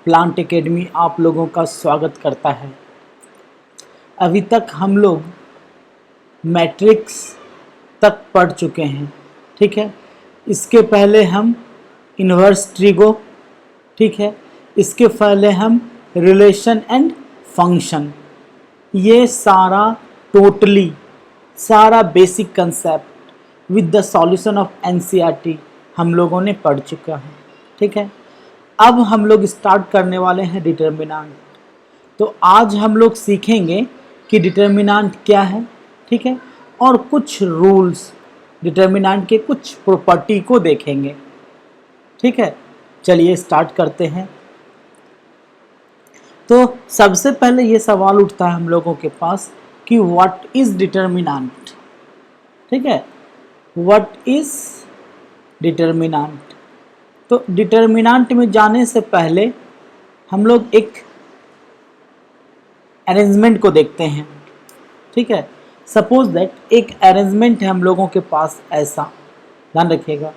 Plant academy आप लोगों का स्वागत करता है। अभी तक हम लोग मैट्रिक्स तक पढ़ चुके हैं, ठीक है। इसके पहले हम इन्वर्स ट्रिगो, ठीक है। इसके पहले हम रिलेशन एंड फंक्शन, ये सारा basic concept with the solution of NCERT हम लोगों ने पढ़ चुका है, ठीक है। अब हम लोग स्टार्ट करने वाले हैं डिटर्मिनेंट। तो आज हम लोग सीखेंगे कि डिटर्मिनेंट क्या है, ठीक है, और कुछ रूल्स डिटर्मिनेंट के कुछ प्रॉपर्टी को देखेंगे, ठीक है। चलिए स्टार्ट करते हैं। तो सबसे पहले ये सवाल उठता है हम लोगों के पास कि व्हाट इज डिटर्मिनेंट, ठीक है। What is determinant. तो डिटर्मिनेंट में जाने से पहले हम लोग एक अरेंजमेंट को देखते हैं, ठीक है। सपोज दैट एक अरेंजमेंट है हम लोगों के पास ऐसा, ध्यान रखिएगा,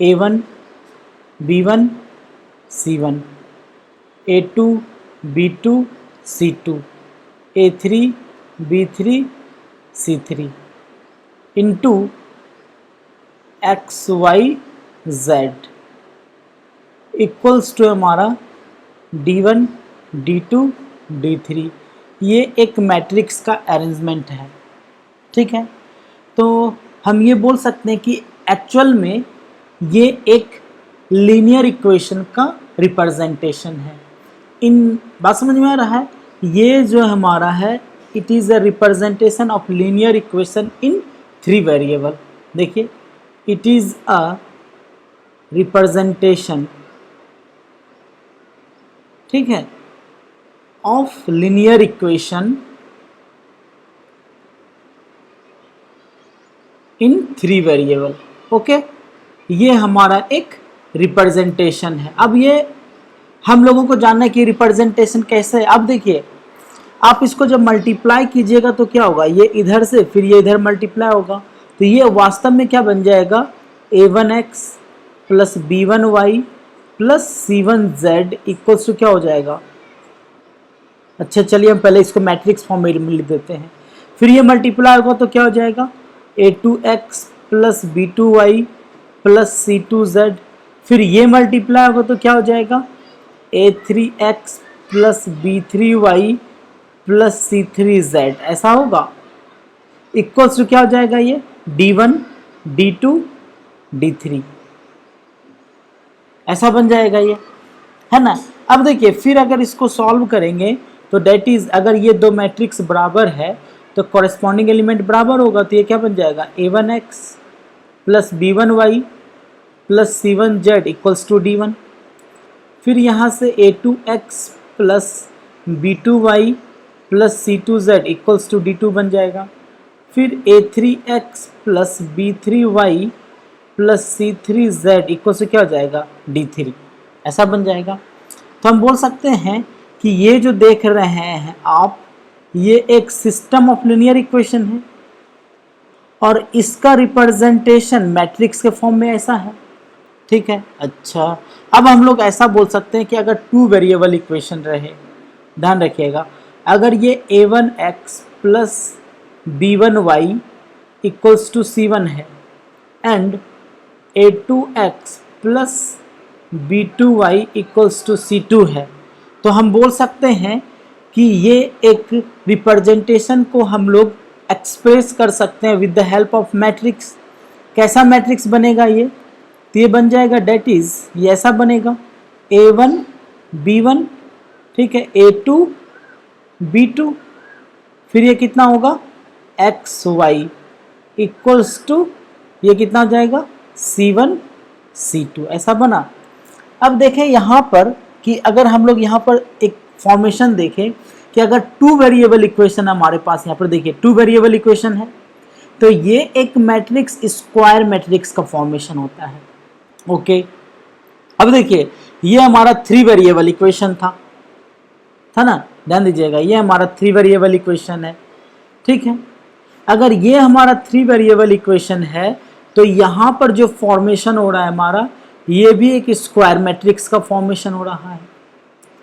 A1 B1 C1, A2 B2 C2, A3 B3 C3 into XYZ equals to हमारा D1 D2 D3। ये एक मैट्रिक्स का अरेंजमेंट है, ठीक है। तो हम ये बोल सकते हैं कि एक्चुअल में ये एक लीनियर इक्वेशन का रिप्रेजेंटेशन है। इन बात समझ में आ रहा है? ये जो हमारा है, it is a representation of linear equation in 3 variable. देखिए, इट इज़ अ रिप्रेजेंटेशन, ठीक है, of linear equation in 3 variable. Okay, ये हमारा एक रिप्रेजेंटेशन है। अब ये हम लोगों को जानना है कि रिप्रेजेंटेशन कैसे है। अब देखिए, आप इसको जब मल्टीप्लाई कीजिएगा तो क्या होगा, ये इधर से फिर ये इधर मल्टीप्लाई होगा, तो ये वास्तव में क्या बन जाएगा, A1x plus B1y plus C1z equals to क्या हो जाएगा। अच्छा चलिए हम पहले इसको मैट्रिक्स फॉर्म में लिख देते हैं। फिर ये मल्टीप्लाई होगा तो क्या हो जाएगा, A2x plus B2y plus C2z। फिर ये मल्टीप्लाई होगा तो क्या हो जाएगा, A3x plus B3y plus C3z, ऐसा होगा। इक्वल्स टू क्या हो जाएगा, ये D1 D2 D3, ऐसा बन जाएगा ये, है ना। अब देखिए, फिर अगर इसको सॉल्व करेंगे तो डेट इज, अगर ये दो मैट्रिक्स बराबर है तो कॉरेस्पॉन्डिंग एलिमेंट बराबर होगा, तो ये क्या बन जाएगा, A1x plus B1y plus C1z equals to D1। फिर यहाँ से A2x plus B2y plus C2z equals to D2 बन जाएगा। फिर A3x plus B3y plus C3z equals to क्या हो जाएगा, D3, ऐसा बन जाएगा। तो हम बोल सकते हैं कि ये जो देख रहे हैं आप, ये एक सिस्टम ऑफ लीनियर इक्वेशन है और इसका रिप्रेजेंटेशन मैट्रिक्स के फॉर्म में ऐसा है, ठीक है। अच्छा, अब हम लोग ऐसा बोल सकते हैं कि अगर 2 वेरिएबल इक्वेशन रहे, ध्यान रखिएगा, अगर ये A1x plus B1y equals to C1 है and A2x plus B2y equals to C2 है, तो हम बोल सकते हैं कि ये एक रिप्रेजेंटेशन को हम लोग एक्सप्रेस कर सकते हैं with the help of matrix. कैसा मैट्रिक्स बनेगा ये, तो ये बन जाएगा, डेट इज, ये ऐसा बनेगा, A1 B1, ठीक है, A2 B2, फिर ये कितना होगा, XY इक्वल्स टू, ये कितना हो जाएगा, C1 C2, ऐसा बना। अब देखें यहाँ पर कि अगर हम लोग यहाँ पर एक फॉर्मेशन देखें कि अगर 2 वेरिएबल इक्वेशन हमारे पास, यहाँ पर देखिए 2 वेरिएबल इक्वेशन है, तो ये एक मैट्रिक्स स्क्वायर मैट्रिक्स का फॉर्मेशन होता है। ओके, अब देखिए ये हमारा 3 वेरिएबल इक्वेशन था ना, ध्यान दीजिएगा, ये हमारा 3 वेरिएबल इक्वेशन है, ठीक है। अगर ये हमारा 3 वेरिएबल इक्वेशन है तो यहाँ पर जो फॉर्मेशन हो रहा है हमारा, ये भी एक स्क्वायर मैट्रिक्स का फॉर्मेशन हो रहा है,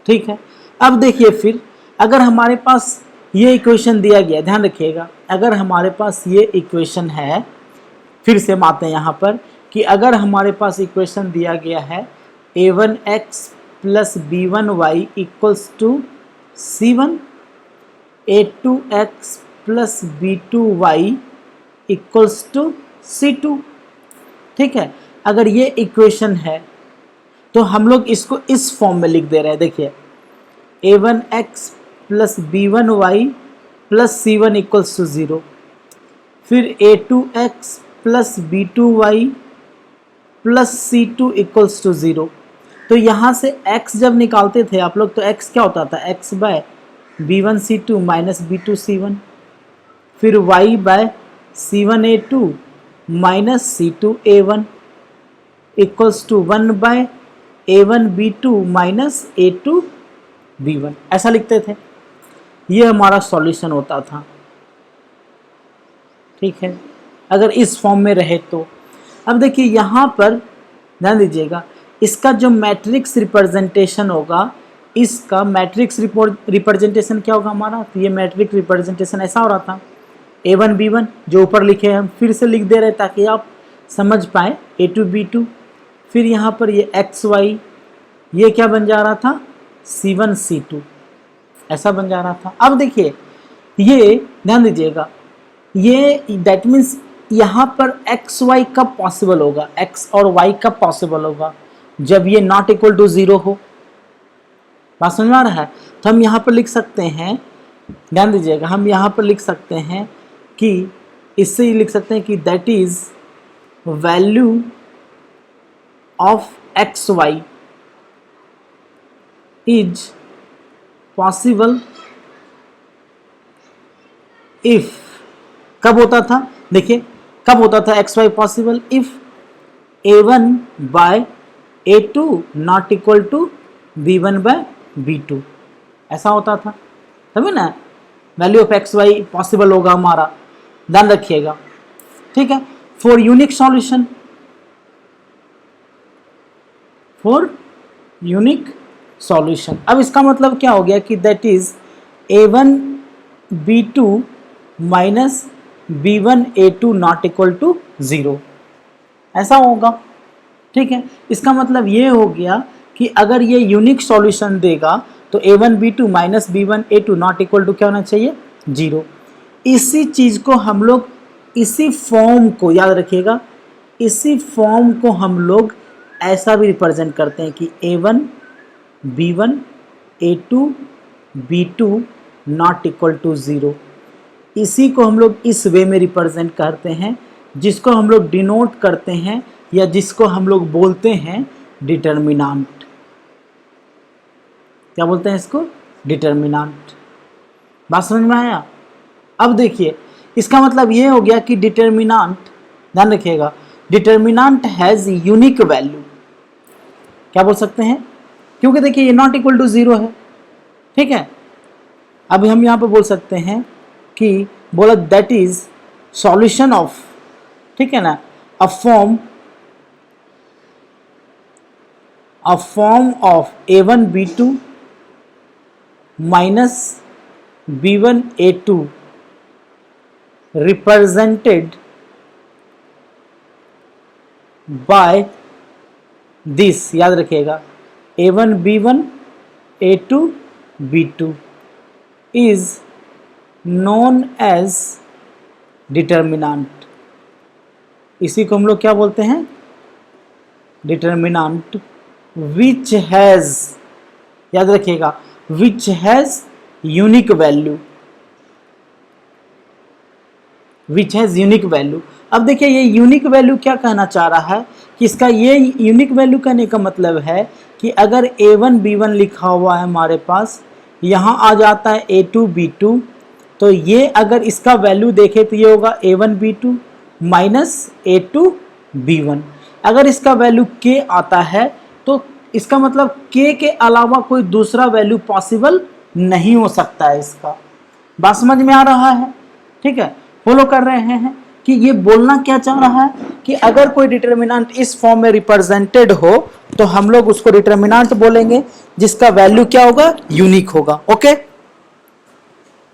ठीक है। अब देखिए फिर अगर हमारे पास ये इक्वेशन दिया गया, ध्यान रखिएगा, अगर हमारे पास ये इक्वेशन है, फिर से हम आते हैं यहाँ पर कि अगर हमारे पास इक्वेशन दिया गया है a1x plus b1y equals to c1, a2x plus b2y equals to c2, ठीक है। अगर ये इक्वेशन है तो हम लोग इसको इस फॉर्म में लिख दे रहे हैं, देखिए a1x plus b1y plus c1 equals to 0, फिर a2x plus b2y plus c2 equals to 0। तो यहाँ से x जब निकालते थे आप लोग तो x क्या होता था, x bye b1c2 minus b2c1, फिर y by c1a2 minus c2a1 equals to 1 by a1b2 minus a2b1, ऐसा लिखते थे। ये हमारा सॉल्यूशन होता था, ठीक है, अगर इस फॉर्म में रहे तो। अब देखिए यहाँ पर ध्यान दीजिएगा, इसका जो मैट्रिक्स रिप्रेजेंटेशन होगा, इसका मैट्रिक्स रिप्रेजेंटेशन क्या होगा हमारा, तो ये मैट्रिक्स रिप्रेजेंटेशन ऐसा हो रहा था a1 b1 जो ऊपर लिखे हैं, हम फिर से लिख दे रहे ताकि आप समझ पाए a2 b2, फिर यहाँ पर ये एक्स वाई, ये क्या बन जा रहा था c1 c2, ऐसा बन जा रहा था। अब देखिए ये ध्यान दीजिएगा, ये दैट मीन्स यहाँ पर एक्स वाई कब पॉसिबल होगा, एक्स और वाई कब पॉसिबल होगा, जब ये नॉट इक्वल टू 0 हो। बात समझ में आ रहा है। तो हम यहाँ पर लिख सकते हैं, ध्यान दीजिएगा, हम यहाँ पर लिख सकते हैं कि इससे ही लिख सकते हैं कि that is value of x y is possible if, कब होता था, देखिए कब होता था x y possible, if a1 by a2 not equal to b1 by b2, ऐसा होता था, तभी ना value of x y possible होगा हमारा, ध्यान रखिएगा, ठीक है। For unique solution, for unique solution, अब इसका मतलब क्या हो गया कि that is a1 b2 minus b1 a2 not equal to 0, ऐसा होगा, ठीक है। इसका मतलब ये हो गया कि अगर ये यूनिक सॉल्यूशन देगा तो a1 b2 minus b1 a2 not equal to क्या होना चाहिए 0। इसी चीज को हम लोग, इसी फॉर्म को याद रखिएगा, इसी फॉर्म को हम लोग ऐसा भी रिप्रेजेंट करते हैं कि a1 b1 a2 b2 not equal to 0। इसी को हम लोग इस वे में रिप्रेजेंट करते हैं, जिसको हम लोग डिनोट करते हैं या जिसको हम लोग बोलते हैं डिटर्मिनांट। क्या बोलते हैं इसको, डिटर्मिनांट। बात समझ में आया। अब देखिए इसका मतलब ये हो गया कि डिटर्मिनांट, ध्यान रखिएगा, डिटर्मिनांट हैज यूनिक वैल्यू। क्या बोल सकते हैं, क्योंकि देखिए ये नॉट इक्वल टू 0 है, ठीक है। अब हम यहाँ पे बोल सकते हैं कि बोला दैट इज सॉल्यूशन ऑफ, ठीक है ना, a form of a1 b2 minus b1 a2 represented by this, याद रखिएगा, a1 b1 a2 b2 is known as determinant. इसी को हम लोग क्या बोलते हैं, डिटर्मिनांट, विच हैज, याद रखिएगा, which has unique value, which has unique value. अब देखिए ये यूनिक वैल्यू क्या कहना चाह रहा है कि इसका ये यूनिक वैल्यू कहने का मतलब है कि अगर a1 b1 लिखा हुआ है हमारे पास, यहाँ आ जाता है a2 b2, तो ये अगर इसका वैल्यू देखे तो ये होगा a1 b2 minus a2 b1। अगर इसका वैल्यू k आता है तो इसका मतलब k के अलावा कोई दूसरा वैल्यू पॉसिबल नहीं हो सकता है। इसका बात समझ में आ रहा है, ठीक है, फॉलो कर रहे हैं कि ये बोलना क्या चाह रहा है कि अगर कोई डिटर्मिनेंट इस फॉर्म में रिप्रेजेंटेड हो तो हम लोग उसको डिटर्मिनेंट बोलेंगे, जिसका वैल्यू क्या होगा, यूनिक होगा। ओके,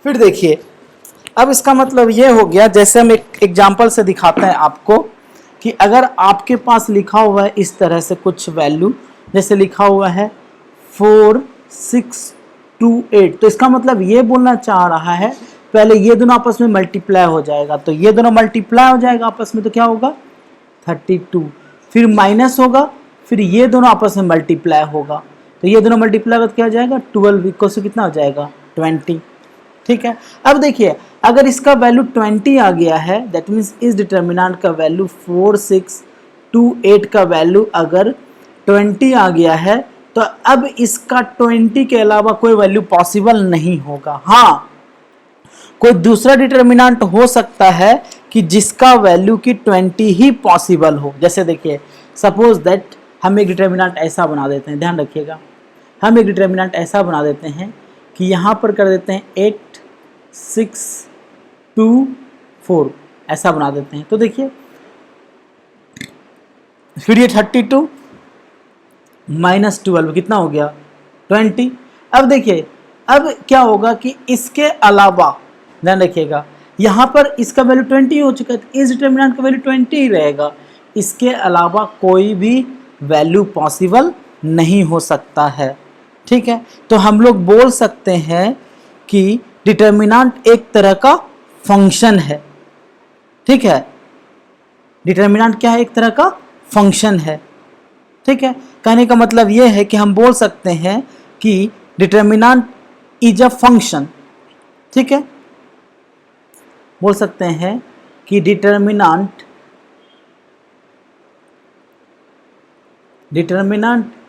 फिर देखिए, अब इसका मतलब ये हो गया, जैसे हम एक एग्जांपल से दिखाते हैं आपको कि अगर आपके पास लिखा हुआ है इस तरह से कुछ वैल्यू, जैसे लिखा हुआ है 4628, तो इसका मतलब ये बोलना चाह रहा है पहले ये दोनों आपस में मल्टीप्लाई हो जाएगा, तो ये दोनों मल्टीप्लाई हो जाएगा आपस में, तो क्या होगा 32, फिर माइनस होगा, फिर ये दोनों आपस में मल्टीप्लाई होगा, तो ये दोनों मल्टीप्लाई होगा क्या हो जाएगा 12 इक्वल टू कितना हो जाएगा 20। ठीक है, अब देखिए अगर इसका वैल्यू 20 आ गया है, दैट मीन्स इस डिटर्मिनेंट का वैल्यू 4628 का वैल्यू अगर 20 आ गया है, तो अब इसका 20 के अलावा कोई वैल्यू पॉसिबल नहीं होगा। हाँ, कोई दूसरा डिटर्मिनेंट हो सकता है कि जिसका वैल्यू की 20 ही पॉसिबल हो। जैसे देखिए, सपोज दैट हम एक डिटर्मिनेंट ऐसा बना देते हैं, ध्यान रखिएगा, हम एक डिटर्मिनेंट ऐसा बना देते हैं कि यहाँ पर कर देते हैं 8 6 2 4, ऐसा बना देते हैं। तो देखिए फिर ये 32 माइनस 12 कितना हो गया 20। अब देखिए अब क्या होगा कि इसके अलावा, ध्यान रखिएगा, यहाँ पर इसका वैल्यू 20 हो चुका है, तो इस डिटर्मिनेंट का वैल्यू 20 ही रहेगा, इसके अलावा कोई भी वैल्यू पॉसिबल नहीं हो सकता है। ठीक है, तो हम लोग बोल सकते हैं कि डिटर्मिनेंट एक तरह का फंक्शन है। ठीक है, डिटर्मिनेंट क्या है, एक तरह का फंक्शन है। ठीक है, कहने का मतलब यह है कि हम बोल सकते हैं कि डिटर्मिनेंट इज अ फंक्शन। ठीक है, बोल सकते हैं कि डिटर्मिनेंट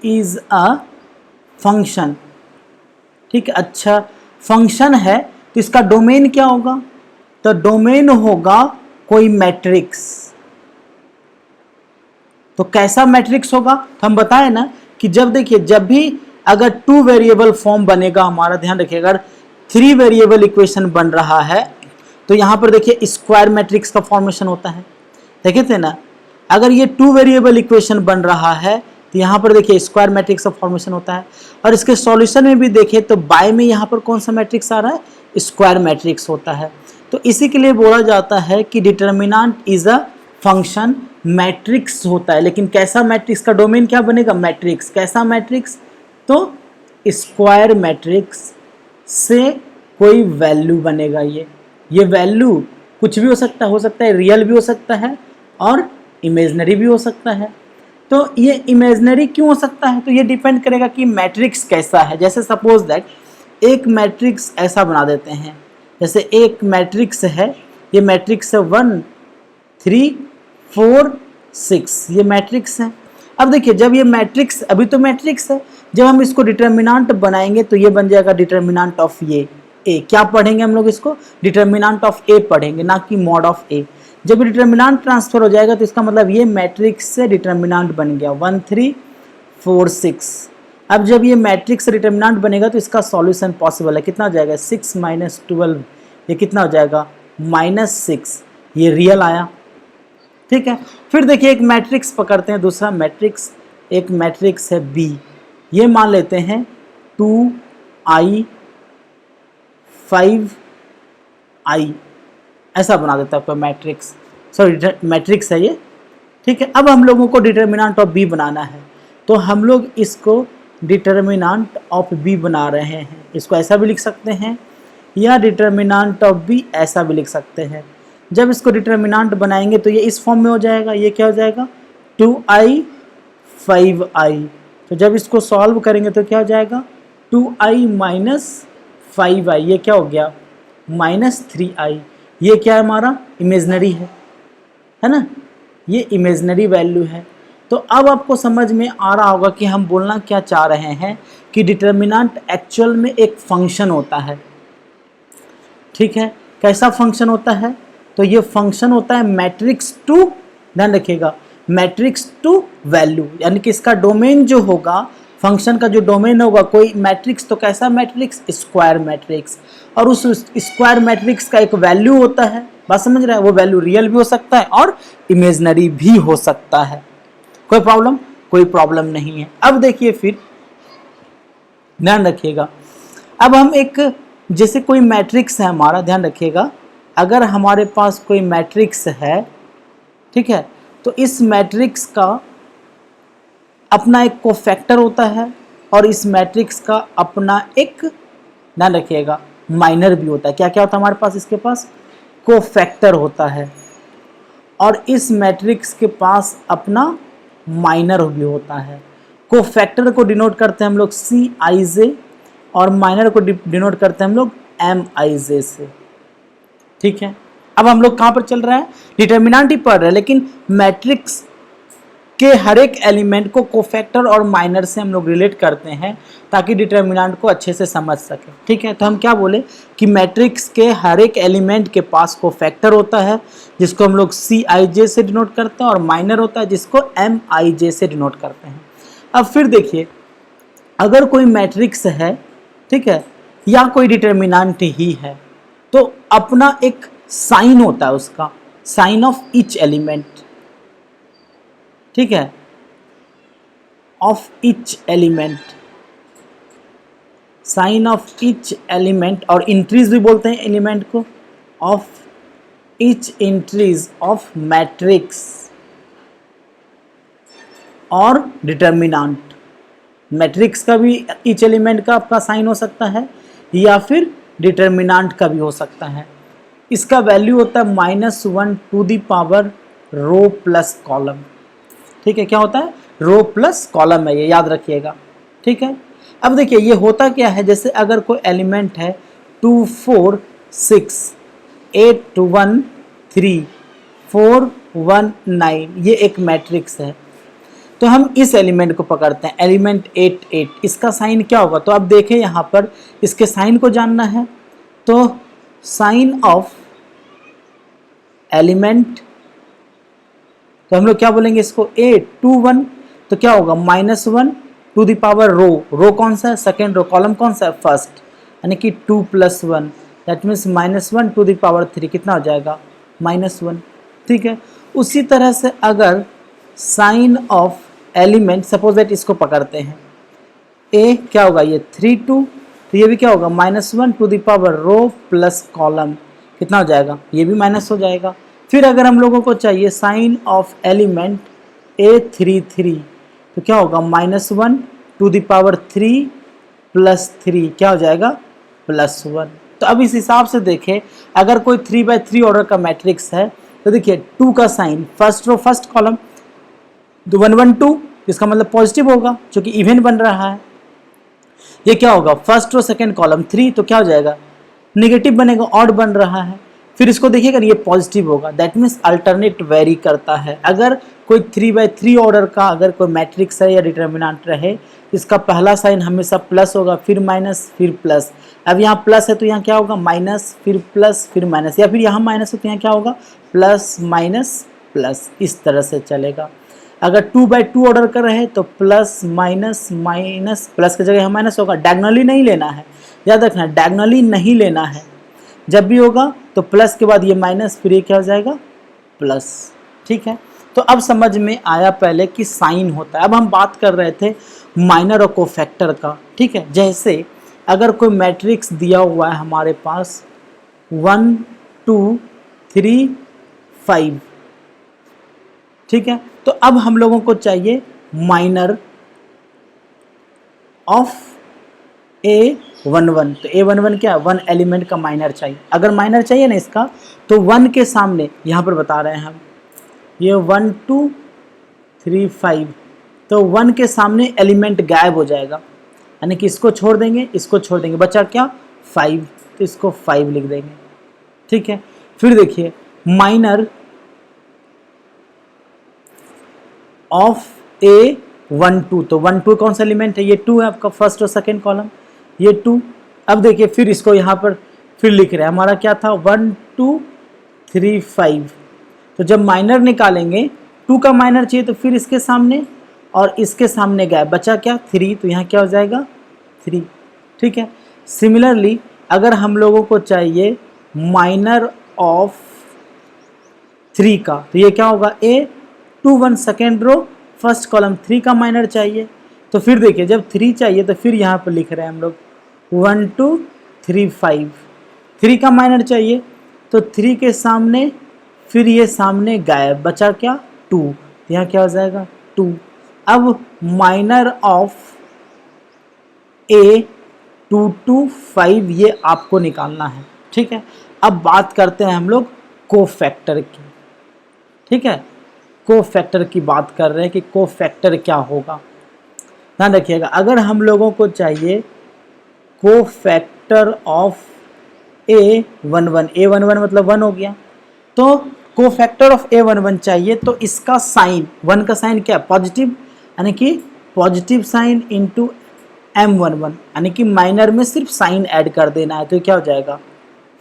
इज अ फंक्शन। ठीक है, अच्छा फंक्शन है तो इसका डोमेन क्या होगा, तो डोमेन होगा कोई मैट्रिक्स। तो कैसा मैट्रिक्स होगा, तो हम बताएं ना कि जब देखिए जब भी अगर 2 वेरिएबल फॉर्म बनेगा हमारा, ध्यान रखिए, अगर 3 वेरिएबल इक्वेशन बन रहा है तो यहां पर देखिए स्क्वायर मैट्रिक्स का फॉर्मेशन होता है, देखे थे ना। अगर ये 2 वेरिएबल इक्वेशन बन रहा है तो यहाँ पर देखिए स्क्वायर मैट्रिक्स का फॉर्मेशन होता है, और इसके सॉल्यूशन में भी देखें तो बाय में यहाँ पर कौन सा मैट्रिक्स आ रहा है, स्क्वायर मैट्रिक्स होता है। तो इसी के लिए बोला जाता है कि determinant is a function, matrix होता है, लेकिन कैसा मैट्रिक्स का डोमेन क्या बनेगा, मैट्रिक्स। कैसा मैट्रिक्स, तो स्क्वायर मैट्रिक्स से कोई वैल्यू बनेगा। ये वैल्यू कुछ भी हो सकता है रियल भी हो सकता है और इमेजिनरी भी हो सकता है। तो ये इमेजिनरी क्यों हो सकता है, तो ये डिपेंड करेगा कि मैट्रिक्स कैसा है। जैसे सपोज दैट एक मैट्रिक्स ऐसा बना देते हैं, जैसे एक मैट्रिक्स है, ये मैट्रिक्स है 1 3 4 6, ये मैट्रिक्स है। अब देखिए जब ये मैट्रिक्स, अभी तो मैट्रिक्स है, जब हम इसको डिटर्मिनेंट बनाएंगे तो ये बन जाएगा डिटर्मिनेंट ऑफ ये ए। क्या पढ़ेंगे हम लोग इसको, डिटर्मिनेंट ऑफ ए पढ़ेंगे, ना कि मॉड ऑफ ए। जब डिटर्मिनेंट ट्रांसफर हो जाएगा तो इसका मतलब ये मैट्रिक्स से डिटर्मिनेंट बन गया 1 3 4 6। अब जब ये मैट्रिक्स से डिटर्मिनेंट बनेगा तो इसका सॉल्यूशन पॉसिबल है, कितना हो जाएगा 6 माइनस 12, ये कितना हो जाएगा -6, ये रियल आया। ठीक है, फिर देखिए एक मैट्रिक्स पकड़ते हैं, दूसरा मैट्रिक्स, एक मैट्रिक्स है बी, ये मान लेते हैं 2i 5i, ऐसा बना देता है आपका मैट्रिक्स, सॉरी मैट्रिक्स है ये। ठीक है, अब हम लोगों को डिटर्मिनेंट ऑफ बी बनाना है, तो हम लोग इसको डिटर्मिनेंट ऑफ बी बना रहे हैं। इसको ऐसा भी लिख सकते हैं या डिटर्मिनेंट ऑफ बी ऐसा भी लिख सकते हैं। जब इसको डिटर्मिनेंट बनाएंगे तो ये इस फॉर्म में हो जाएगा, ये क्या हो जाएगा 2i 5i। तो जब इसको सॉल्व करेंगे तो क्या हो जाएगा 2i माइनस 5i, ये क्या हो गया -3i। ये क्या है हमारा इमेजिनरी है ना, ये इमेजिनरी वैल्यू है। तो अब आपको समझ में आ रहा होगा कि हम बोलना क्या चाह रहे हैं कि डिटर्मिनेंट एक्चुअल में एक फंक्शन होता है। ठीक है, कैसा फंक्शन होता है, तो ये फंक्शन होता है मैट्रिक्स टू, ध्यान रखिएगा, मैट्रिक्स टू वैल्यू, यानी कि इसका डोमेन जो होगा, फंक्शन का जो डोमेन होगा कोई मैट्रिक्स, तो कैसा मैट्रिक्स, स्क्वायर मैट्रिक्स, और उस स्क्वायर मैट्रिक्स का एक वैल्यू होता है, बात समझ रहे हैं, वो वैल्यू रियल भी हो सकता है और इमेजिनरी भी हो सकता है। कोई प्रॉब्लम नहीं है। अब देखिए फिर ध्यान रखिएगा। अब हम एक, जैसे कोई मैट्रिक्स है हमारा, ध्यान रखिएगा, अगर हमारे पास कोई मैट्रिक्स है, ठीक है, तो इस मैट्रिक्स का अपना एक कोफैक्टर होता है और इस मैट्रिक्स का अपना एक, ध्यान रखिएगा, माइनर भी होता है। क्या क्या होता है हमारे पास, इसके पास कोफैक्टर होता है और इस मैट्रिक्स के पास अपना माइनर भी होता है। कोफैक्टर को डिनोट करते हैं हम लोग सी आई जे और माइनर को डिनोट करते हैं हम लोग एम आई जे से, ठीक है। अब हम लोग कहाँ पर चल रहा है, डिटर्मिनेंट ही पढ़ रहे हैं, लेकिन मैट्रिक्स के हर एक एलिमेंट को कोफैक्टर और माइनर से हम लोग रिलेट करते हैं ताकि डिटर्मिनेंट को अच्छे से समझ सके, ठीक है। तो हम क्या बोले कि मैट्रिक्स के हर एक एलिमेंट के पास कोफैक्टर होता है जिसको हम लोग सी आई जे से डिनोट करते हैं और माइनर होता है जिसको एम आई जे से डिनोट करते हैं। अब फिर देखिए, अगर कोई मैट्रिक्स है, ठीक है, या कोई डिटर्मिनेंट ही है, तो अपना एक साइन होता है, उसका साइन ऑफ ईच एलिमेंट, ठीक है, of each element, sign of each element, और इंट्रीज भी बोलते हैं एलिमेंट को, of each entries of matrix और डिटर्मिनेंट। मैट्रिक्स का भी ईच एलिमेंट का आपका साइन हो सकता है या फिर डिटर्मिनेंट का भी हो सकता है। इसका वैल्यू होता है -1 to the power row plus column, ठीक है। क्या होता है, रो प्लस कॉलम है, ये याद रखिएगा, ठीक है। अब देखिए ये होता क्या है, जैसे अगर कोई एलिमेंट है 2 4 6 8 1 3 4 1 9, ये एक मैट्रिक्स है, तो हम इस एलिमेंट को पकड़ते हैं, एलिमेंट 8 8, इसका साइन क्या होगा। तो अब देखें यहाँ पर इसके साइन को जानना है, तो साइन ऑफ एलिमेंट, तो हम लोग क्या बोलेंगे इसको, 8 2 1, तो क्या होगा -1 टू द पावर रो, रो कौन सा है, सेकेंड रो, कॉलम कौन सा है, फर्स्ट, यानी कि 2 + 1, that means -1 to the power 3, कितना हो जाएगा, -1, ठीक है। उसी तरह से अगर sign of element, suppose that इसको पकड़ते हैं, ए क्या होगा, ये 3 2, तो ये भी क्या होगा, -1 to the power row plus column, कितना हो जाएगा, ये भी माइनस हो जाएगा। फिर अगर हम लोगों को चाहिए साइन ऑफ एलिमेंट A3 3, तो क्या होगा, -1 टू द पावर 3 + 3, क्या हो जाएगा, +1। तो अब इस हिसाब से देखें, अगर कोई 3/3 ऑर्डर का मैट्रिक्स है, तो देखिए 2 का sign first row first column, 1 1 2, इसका मतलब पॉजिटिव होगा क्योंकि इवन बन रहा है। ये क्या होगा, फर्स्ट रो सेकंड कॉलम 3, तो क्या हो जाएगा, नेगेटिव बनेगा, ऑड बन रहा है। फिर इसको देखिएगा, ये पॉजिटिव होगा, दैट मीन्स अल्टरनेट वेरी करता है। अगर कोई 3/3 ऑर्डर का अगर कोई मैट्रिक्स है या डिटर्मिनेंट रहे, इसका पहला साइन हमेशा प्लस होगा, फिर माइनस, फिर प्लस। अब यहाँ प्लस है तो यहाँ क्या होगा, माइनस, फिर प्लस, फिर माइनस, या फिर यहाँ माइनस है तो यहाँ क्या होगा, प्लस माइनस प्लस, इस तरह से चलेगा। अगर 2/2 ऑर्डर का रहे तो प्लस माइनस माइनस, प्लस की जगह यहाँ माइनस होगा, डायगोनली नहीं लेना है, याद रखना, डायगोनली नहीं लेना है। जब भी होगा तो प्लस के बाद ये माइनस, फिर ये क्या हो जाएगा, प्लस, ठीक है। तो अब समझ में आया पहले कि साइन होता है। अब हम बात कर रहे थे माइनर और कोफैक्टर का, ठीक है। जैसे अगर कोई मैट्रिक्स दिया हुआ है हमारे पास 1 2 3 5, ठीक है, तो अब हम लोगों को चाहिए माइनर ऑफ A11, तो A11 क्या है, 1 एलिमेंट का माइनर चाहिए। अगर माइनर चाहिए ना इसका, तो 1 के सामने, यहाँ पर बता रहे हैं हम, ये 1 2 3 5, तो 1 के सामने एलिमेंट गायब हो जाएगा, यानी कि इसको छोड़ देंगे, इसको छोड़ देंगे, बचा क्या, 5, तो इसको 5 लिख देंगे, ठीक है। फिर देखिए माइनर ऑफ A1 2, तो 1 2 कौन सा एलिमेंट है, ये 2 है आपका, फर्स्ट और सेकेंड कॉलम, ये 2। अब देखिए फिर इसको यहाँ पर फिर लिख रहे हैं, हमारा क्या था, 1 2 3 5, तो जब माइनर निकालेंगे, 2 का माइनर चाहिए तो फिर इसके सामने और इसके सामने गया, बचा क्या, 3, तो यहाँ क्या हो जाएगा, 3, ठीक है। सिमिलरली अगर हम लोगों को चाहिए माइनर ऑफ 3 का, तो ये क्या होगा, A 2 1 second row first column 3 का माइनर चाहिए, तो फिर देखिए जब 3 चाहिए तो फिर यहाँ पर लिख रहे हैं हम लोग 1 2 3 5, 3 का माइनर चाहिए तो 3 के सामने फिर ये सामने गायब, बचा क्या 2, तो यहाँ क्या हो जाएगा 2। अब माइनर ऑफ A 2 2 5 ये आपको निकालना है, ठीक है। अब बात करते हैं हम लोग कोफैक्टर की, ठीक है। कोफैक्टर की बात कर रहे हैं कि कोफैक्टर क्या होगा। ध्यान रखिएगा, अगर हम लोगों को चाहिए कोफैक्टर ऑफ A11, A11 मतलब 1 हो गया, तो कोफैक्टर ऑफ A11 चाहिए तो इसका साइन, 1 का साइन क्या है पॉजिटिव, यानी कि पॉजिटिव साइन इंटू M11, यानी कि माइनर में सिर्फ साइन ऐड कर देना है, तो क्या हो जाएगा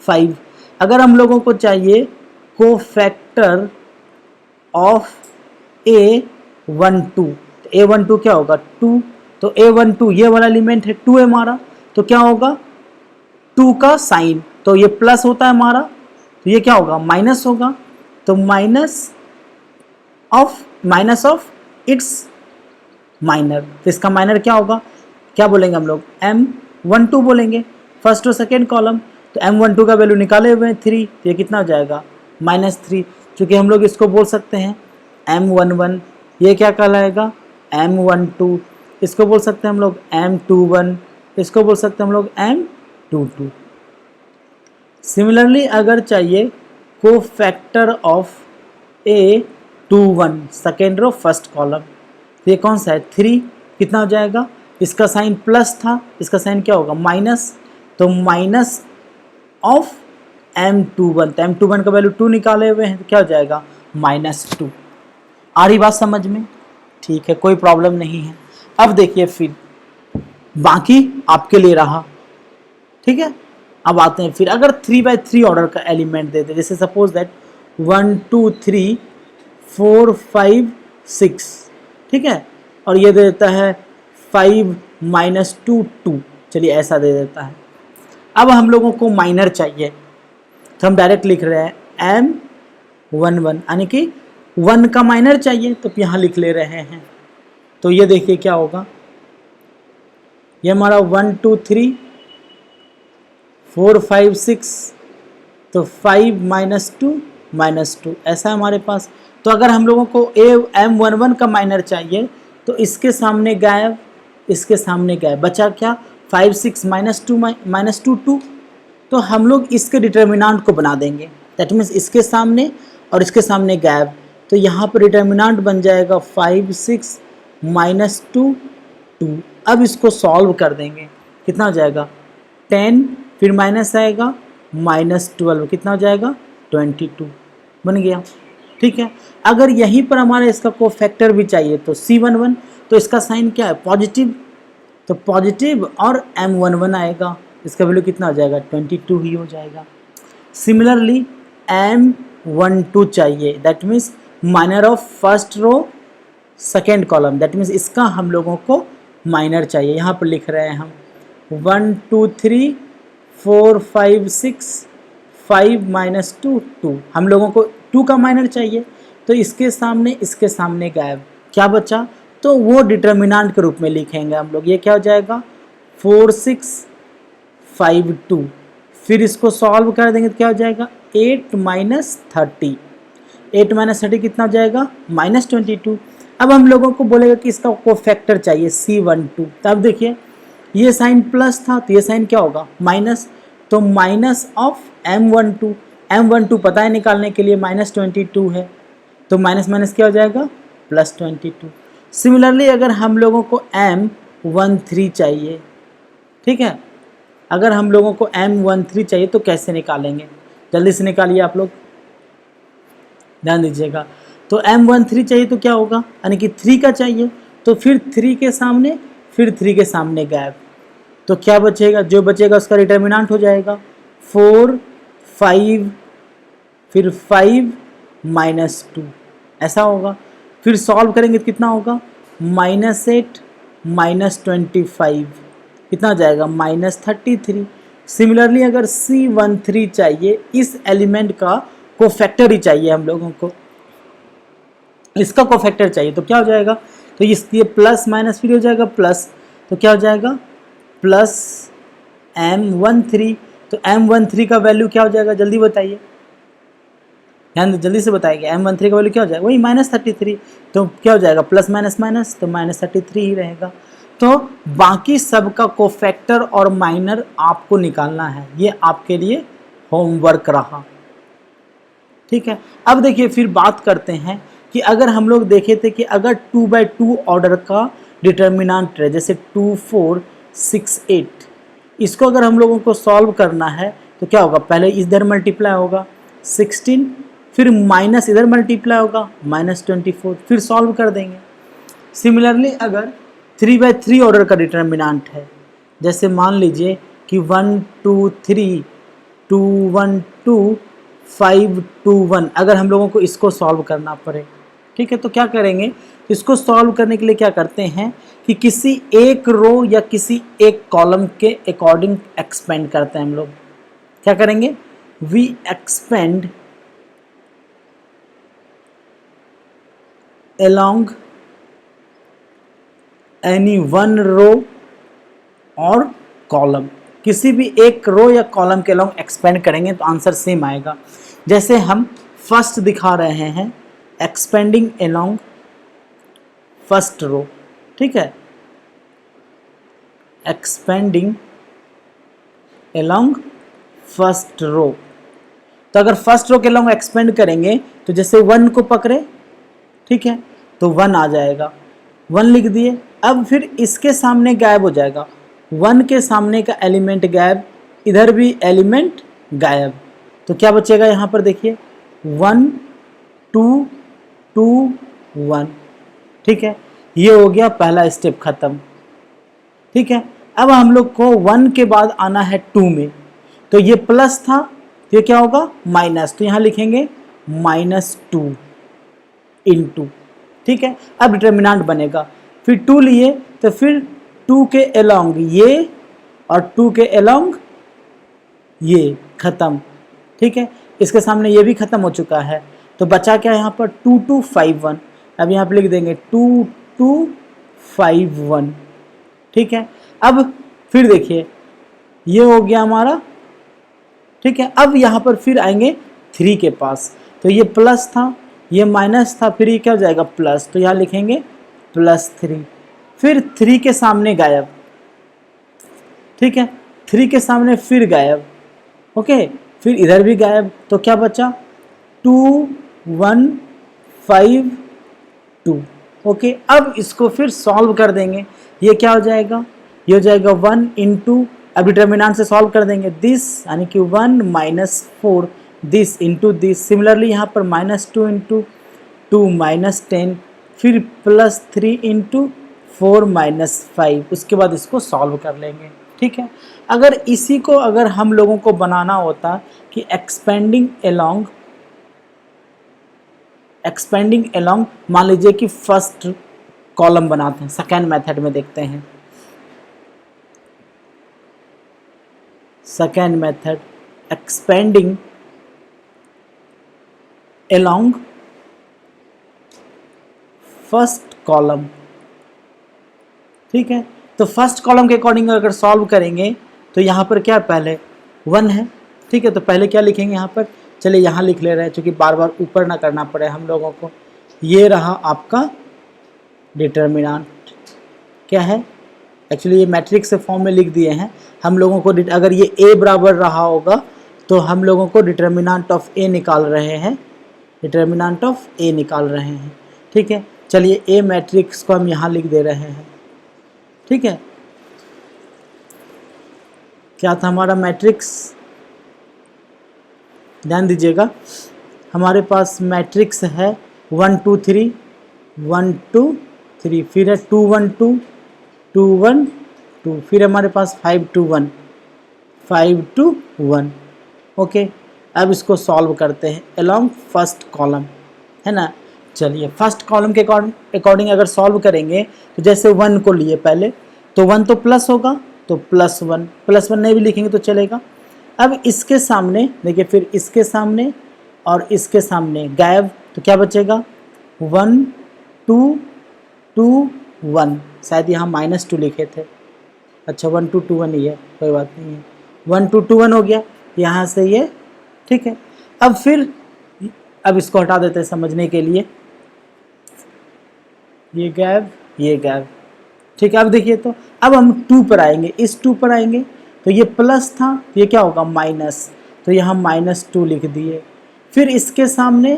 5। अगर हम लोगों को चाहिए कोफैक्टर ऑफ A12, तो A12 क्या होगा 2, तो A12 ये वाला एलिमेंट है 2 है हमारा, तो क्या होगा 2 का साइन, तो ये प्लस होता है हमारा, तो ये क्या होगा माइनस होगा, तो माइनस ऑफ इट्स माइनर, तो इसका माइनर क्या होगा, क्या बोलेंगे हम लोग M12 बोलेंगे, फर्स्ट और सेकेंड कॉलम। तो M12 का वैल्यू निकाले हुए हैं 3, तो ये कितना हो जाएगा -3, चूँकि हम लोग इसको बोल सकते हैं M11, ये क्या कहलाएगा M12, इसको बोल सकते हैं हम लोग M21, इसको बोल सकते हैं हम लोग M22। सिमिलरली अगर चाहिए cofactor of A21 second row first column, तो ये कौन सा है 3, कितना हो जाएगा, इसका साइन प्लस था, इसका साइन क्या होगा माइनस, तो माइनस ऑफ M21, तो M21 का वैल्यू 2 निकाले हुए हैं, तो क्या हो जाएगा -2। आ रही बात समझ में, ठीक है, कोई प्रॉब्लम नहीं है। अब देखिए फिर बाकी आपके लिए रहा, ठीक है। अब आते हैं फिर अगर 3/3 ऑर्डर का एलिमेंट दे दे, जैसे सपोज दैट 1 2 3 4 5 6, ठीक है, और ये दे देता है 5 -2 2, चलिए ऐसा दे देता है। अब हम लोगों को माइनर चाहिए, तो हम डायरेक्ट लिख रहे हैं M11, यानी कि 1 का माइनर चाहिए, तो यहाँ लिख ले रहे हैं। तो ये देखिए क्या होगा, ये हमारा 1 2 3 4 5 6, तो 5 -2 ऐसा है हमारे पास। तो अगर हम लोगों को M11 का माइनर चाहिए तो इसके सामने गायब, इसके सामने गायब, बचा क्या 5 6 -2 2, तो हम लोग इसके डिटर्मिनेंट को बना देंगे, दैट मीन्स इसके सामने और इसके सामने गायब, तो यहाँ पर डिटर्मिनेंट बन जाएगा 5 6 -2 2। अब इसको सॉल्व कर देंगे, कितना हो जाएगा 10, फिर माइनस आएगा -12, कितना हो जाएगा 22, बन गया, ठीक है। अगर यहीं पर हमारा इसका कोफैक्टर भी चाहिए तो C11, तो इसका साइन क्या है पॉजिटिव, तो पॉजिटिव और M11 आएगा, इसका वैल्यू कितना हो जाएगा 22 ही हो जाएगा। सिमिलरली M12 चाहिए, that means minor of first row second column, that means इसका हम लोगों को माइनर चाहिए, यहाँ पर लिख रहे हैं हम 1 2 3 4 5 6 5 -2 2, हम लोगों को 2 का माइनर चाहिए, तो इसके सामने गायब, क्या बचा, तो वो डिटर्मिनेंट के रूप में लिखेंगे हम लोग, ये क्या हो जाएगा 4 6 5 2, फिर इसको सॉल्व कर देंगे तो क्या हो जाएगा 8 -30, 8 -30 कितना हो जाएगा -22। अब हम लोगों को बोलेगा कि इसका कोफैक्टर चाहिए C12, तब देखिए ये साइन प्लस था तो ये साइन क्या होगा माइनस, तो माइनस ऑफ M12 पता है निकालने के लिए -22 है, तो माइनस माइनस क्या हो जाएगा +22। सिमिलरली अगर हम लोगों को M13 चाहिए, ठीक है, अगर हम लोगों को M13 चाहिए तो कैसे निकालेंगे, जल्दी से निकालिए आप लोग, ध्यान दीजिएगा। तो M13 चाहिए तो क्या होगा, यानी कि 3 का चाहिए, तो फिर 3 के सामने, फिर 3 के सामने गैप, तो क्या बचेगा, जो बचेगा उसका डिटर्मिनेंट हो जाएगा 4 5, फिर 5 -2, ऐसा होगा। फिर सॉल्व करेंगे तो कितना होगा -8 -25, कितना हो जाएगा -33। सिमिलरली अगर C13 चाहिए, इस एलिमेंट का कोफैक्टर ही चाहिए हम लोगों को, इसका कोफैक्टर चाहिए, तो क्या हो जाएगा तो ये प्लस माइनस फिर हो जाएगा प्लस, तो क्या हो जाएगा प्लस M13। तो M13 का वैल्यू क्या हो जाएगा जल्दी बताइए, ध्यान जल्दी से बताइए। M13 का वैल्यू क्या हो जाएगा, वही -33। तो क्या हो जाएगा प्लस माइनस माइनस, तो -33 ही रहेगा। तो बाकी सब का कोफैक्टर और माइनर आपको निकालना है, ये आपके लिए होमवर्क रहा, ठीक है। अब देखिए फिर बात करते हैं कि अगर हम लोग देखे थे कि अगर 2/2 ऑर्डर का डिटर्मिनेंट है, जैसे 2 4 6 8, इसको अगर हम लोगों को सॉल्व करना है तो क्या होगा, पहले इधर मल्टीप्लाई होगा 16, फिर माइनस इधर मल्टीप्लाई होगा -24, फिर सॉल्व कर देंगे। सिमिलरली अगर 3/3 ऑर्डर का डिटर्मिनेंट है, जैसे मान लीजिए कि 1 2 3 2 1 2 5 2 1, अगर हम लोगों को इसको सॉल्व करना पड़े, ठीक है, तो क्या करेंगे, इसको सॉल्व करने के लिए क्या करते हैं कि किसी एक रो या किसी एक कॉलम के अकॉर्डिंग एक्सपेंड करते हैं हम लोग। क्या करेंगे, we expand along any one row और कॉलम, किसी भी एक रो या कॉलम के अलॉन्ग एक्सपेंड करेंगे तो आंसर सेम आएगा। जैसे हम फर्स्ट दिखा रहे हैं एक्सपेंडिंग along फर्स्ट रो, ठीक है, एक्सपेंडिंग along फर्स्ट रो। तो अगर फर्स्ट रो के अलॉन्ग एक्सपेंड करेंगे तो जैसे 1 को पकड़े, ठीक है, तो 1 आ जाएगा, 1 लिख दिए। अब फिर इसके सामने गायब हो जाएगा, 1 के सामने का एलिमेंट गायब, इधर भी एलिमेंट गायब, तो क्या बचेगा यहाँ पर देखिए 1 2 2 1, ठीक है, ये हो गया पहला स्टेप खत्म, ठीक है। अब हम लोग को 1 के बाद आना है 2 में, तो ये प्लस था, ये क्या होगा माइनस, तो यहाँ लिखेंगे -2 इंटू, ठीक है। अब डिटर्मिनेंट बनेगा, फिर 2 लिए तो फिर 2 के अलोंग ये और 2 के अलोंग ये खत्म, ठीक है, इसके सामने ये भी खत्म हो चुका है, तो बचा क्या यहाँ पर 2 2 5 1। अब यहाँ पे लिख देंगे 2 2 5 1, ठीक है। अब फिर देखिए ये हो गया हमारा, ठीक है। अब यहाँ पर फिर आएंगे 3 के पास, तो ये प्लस था, ये माइनस था, फिर ये क्या हो जाएगा प्लस, तो यहाँ लिखेंगे +3, फिर 3 के सामने गायब, ठीक है, 3 के सामने फिर गायब, ओके, फिर इधर भी गायब, तो क्या बचा 2 1 5 2, ओके। अब इसको फिर सॉल्व कर देंगे, ये क्या हो जाएगा, ये हो जाएगा 1 इंटू, अब डिटर्मिनेंट से सॉल्व कर देंगे दिस, यानी कि 1 -4 दिस इंटू दिस। सिमिलरली यहाँ पर -2 इंटू 2 -10, फिर +3 इंटू 4 -5, उसके बाद इसको सॉल्व कर लेंगे, ठीक है। अगर इसी को अगर हम लोगों को बनाना होता कि एक्सपेंडिंग अलोंग मान लीजिए कि फर्स्ट कॉलम बनाते हैं, सेकेंड मेथड में देखते हैं, second method expanding along first column, ठीक है। तो फर्स्ट कॉलम के अकॉर्डिंग अगर सॉल्व करेंगे तो यहाँ पर क्या पहले 1 है, ठीक है, तो पहले क्या लिखेंगे यहाँ पर, चलिए यहाँ लिख ले रहे हैं क्योंकि बार बार ऊपर ना करना पड़े हम लोगों को। ये रहा आपका डिटर्मिनेंट, क्या है, एक्चुअली ये मैट्रिक्स से फॉर्म में लिख दिए हैं हम लोगों को। अगर ये a बराबर रहा होगा तो हम लोगों को डिटर्मिनेंट ऑफ a निकाल रहे हैं, डिटर्मिनेंट ऑफ a निकाल रहे हैं, ठीक है। चलिए a मैट्रिक्स को हम यहाँ लिख दे रहे हैं, ठीक है। क्या था हमारा मैट्रिक्स, ध्यान दीजिएगा, हमारे पास मैट्रिक्स है 1 2 3 1 2 3, फिर है 2 1 2 2 1 2, फिर हमारे पास 5 2 1 5 2 1, ओके। अब इसको सॉल्व करते हैं अलोंग फर्स्ट कॉलम, है ना। चलिए फर्स्ट कॉलम के अकॉर्डिंग अगर सॉल्व करेंगे तो जैसे 1 को लिए पहले, तो 1 तो प्लस होगा, तो +1 नहीं भी लिखेंगे तो चलेगा। अब इसके सामने देखिए, फिर इसके सामने और इसके सामने गायब, तो क्या बचेगा 1 2 2 1, शायद यहाँ -2 लिखे थे, अच्छा 1 2 2 1 ही है, कोई बात नहीं है, 1 2 2 1 हो गया यहाँ से ये, ठीक है। अब फिर अब इसको हटा देते हैं समझने के लिए, ये गैप ये गैप, ठीक है। अब देखिए तो अब हम 2 पर आएंगे, इस 2 पर आएंगे तो ये प्लस था तो ये क्या होगा माइनस, तो यहाँ -2 लिख दिए, फिर इसके सामने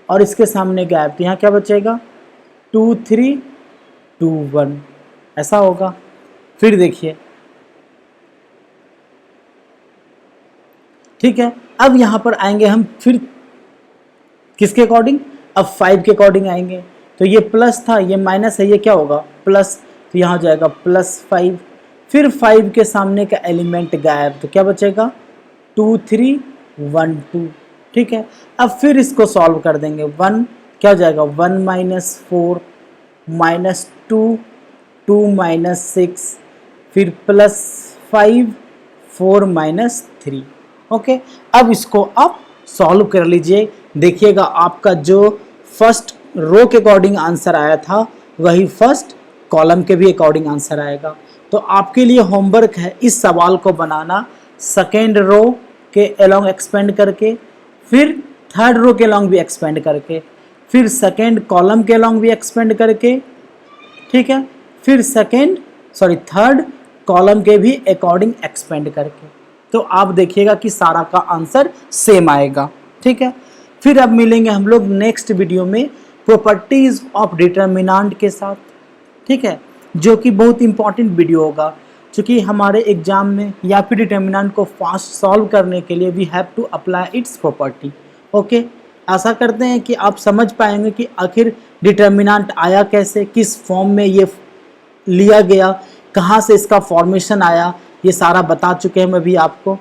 और इसके सामने गैप, तो यहाँ क्या बचेगा 2 3 2 1, ऐसा होगा। फिर देखिए, ठीक है। अब यहाँ पर आएंगे हम फिर किसके अकॉर्डिंग, अब 5 के अकॉर्डिंग आएंगे, तो ये प्लस था ये माइनस है, ये क्या होगा प्लस, तो यहाँ हो जाएगा +5, फिर 5 के सामने का एलिमेंट गायब, तो क्या बचेगा 2 3 1 2, ठीक है। अब फिर इसको सॉल्व कर देंगे, 1 क्या हो जाएगा 1 -4 -2 2 -6, फिर +5 4 -3, ओके। अब इसको आप सॉल्व कर लीजिए, देखिएगा आपका जो फर्स्ट रो के अकॉर्डिंग आंसर आया था वही फर्स्ट कॉलम के भी अकॉर्डिंग आंसर आएगा। तो आपके लिए होमवर्क है इस सवाल को बनाना, सेकेंड रो के अलोंग एक्सपेंड करके, फिर थर्ड रो के अलोंग भी एक्सपेंड करके, फिर सेकेंड कॉलम के अलोंग भी एक्सपेंड करके, ठीक है, फिर थर्ड कॉलम के भी अकॉर्डिंग एक्सपेंड करके, तो आप देखिएगा कि सारा का आंसर सेम आएगा, ठीक है। फिर अब मिलेंगे हम लोग नेक्स्ट वीडियो में प्रॉपर्टीज ऑफ डिटर्मिनेंट के साथ, ठीक है, जो कि बहुत इंपॉर्टेंट वीडियो होगा, क्योंकि हमारे एग्जाम में या फिर डिटर्मिनेंट को फास्ट सॉल्व करने के लिए we have to apply its property, okay. आशा करते हैं कि आप समझ पाएंगे कि आखिर डिटर्मिनेंट आया कैसे, किस फॉर्म में ये लिया गया, कहाँ से इसका फॉर्मेशन आया, ये सारा बता चुके हैं मैं भी आपको।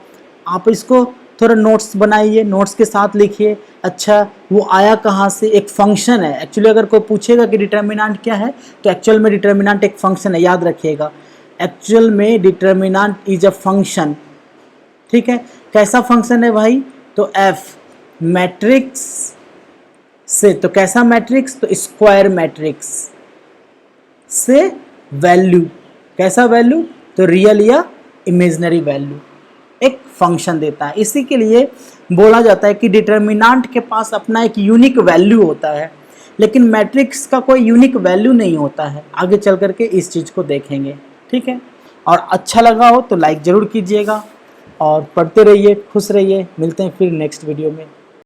आप इसको थोड़ा नोट्स बनाइए, नोट्स के साथ लिखिए, अच्छा वो आया कहाँ से, एक फंक्शन है एक्चुअली। अगर कोई पूछेगा कि डिटर्मिनेंट क्या है तो एक्चुअल में डिटर्मिनेंट एक फंक्शन है, याद रखिएगा, एक्चुअल में डिटर्मिनेंट इज अ फंक्शन, ठीक है। कैसा फंक्शन है भाई, तो एफ मैट्रिक्स से, तो कैसा मैट्रिक्स, तो स्क्वायर मैट्रिक्स से वैल्यू, कैसा वैल्यू, तो रियल या इमेजिनरी वैल्यू एक फंक्शन देता है। इसी के लिए बोला जाता है कि डिटर्मिनेंट के पास अपना एक यूनिक वैल्यू होता है, लेकिन मैट्रिक्स का कोई यूनिक वैल्यू नहीं होता है। आगे चल करके इस चीज़ को देखेंगे, ठीक है। और अच्छा लगा हो तो लाइक ज़रूर कीजिएगा और पढ़ते रहिए, खुश रहिए। मिलते हैं फिर नेक्स्ट वीडियो में।